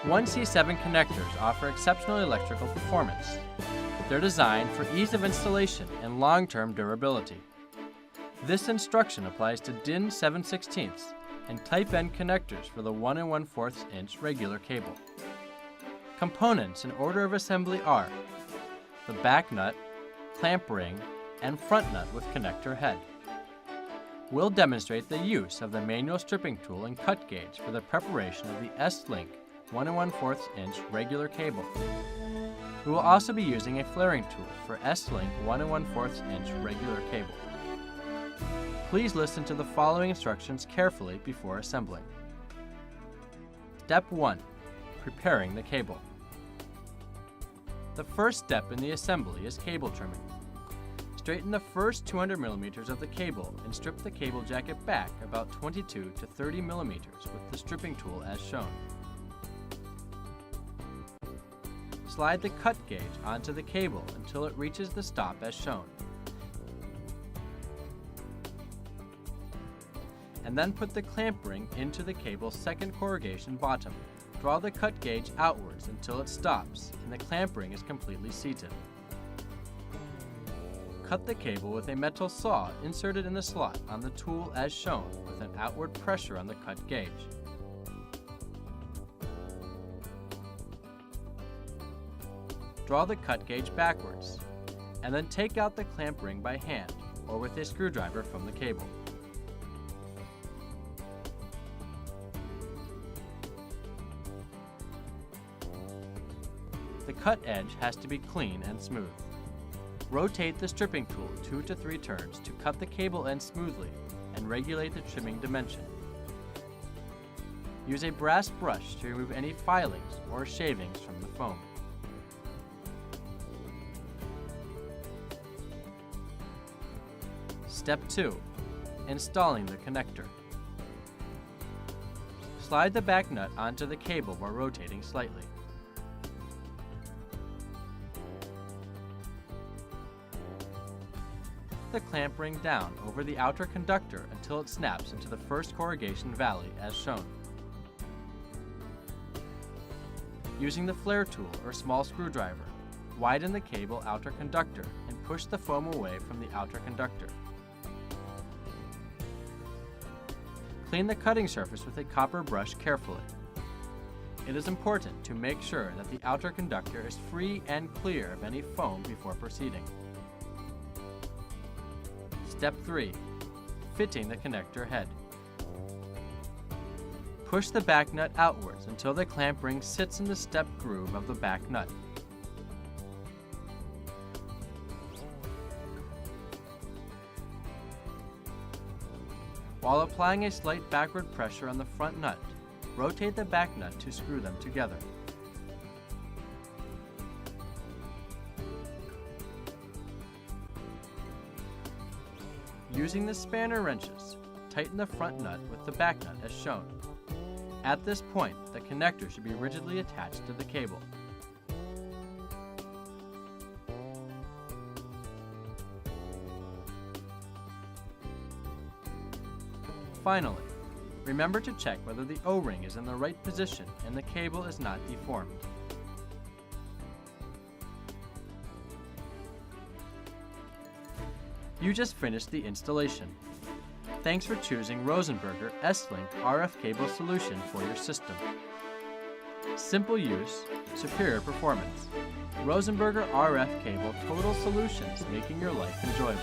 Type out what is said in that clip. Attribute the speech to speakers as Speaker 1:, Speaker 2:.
Speaker 1: 1C7 connectors offer exceptional electrical performance. They're designed for ease of installation and long-term durability. This instruction applies to DIN 7/16 and Type N connectors for the 1 1/4 inch regular cable. Components in order of assembly are the back nut, clamp ring, and front nut with connector head. We'll demonstrate the use of the manual stripping tool and cut gauge for the preparation of the S-Link 1 1/4 inch regular cable. We will also be using a flaring tool for S-Link 1 1/4 inch regular cable. Please listen to the following instructions carefully before assembling. Step 1. Preparing the cable. The first step in the assembly is cable trimming. Straighten the first 200 millimeters of the cable and strip the cable jacket back about 22 to 30 millimeters with the stripping tool as shown. Slide the cut gauge onto the cable until it reaches the stop as shown. And then put the clamp ring into the cable's second corrugation bottom. Draw the cut gauge outwards until it stops and the clamp ring is completely seated. Cut the cable with a metal saw inserted in the slot on the tool as shown with an outward pressure on the cut gauge. Draw the cut gauge backwards, and then take out the clamp ring by hand or with a screwdriver from the cable. The cut edge has to be clean and smooth. Rotate the stripping tool 2 to 3 turns to cut the cable end smoothly and regulate the trimming dimension. Use a brass brush to remove any filings or shavings from the foam. Step 2. Installing the connector. Slide the back nut onto the cable while rotating slightly. The clamp ring down over the outer conductor until it snaps into the first corrugation valley as shown. Using the flare tool or small screwdriver, widen the cable outer conductor and push the foam away from the outer conductor. Clean the cutting surface with a copper brush carefully. It is important to make sure that the outer conductor is free and clear of any foam before proceeding. Step 3. Fitting the connector head. Push the back nut outwards until the clamp ring sits in the step groove of the back nut. While applying a slight backward pressure on the front nut, rotate the back nut to screw them together. Using the spanner wrenches, tighten the front nut with the back nut as shown. At this point, the connector should be rigidly attached to the cable. Finally, remember to check whether the O-ring is in the right position and the cable is not deformed. You just finished the installation. Thanks for choosing Rosenberger S-Link RF cable solution for your system. Simple use, superior performance. Rosenberger RF cable total solutions, making your life enjoyable.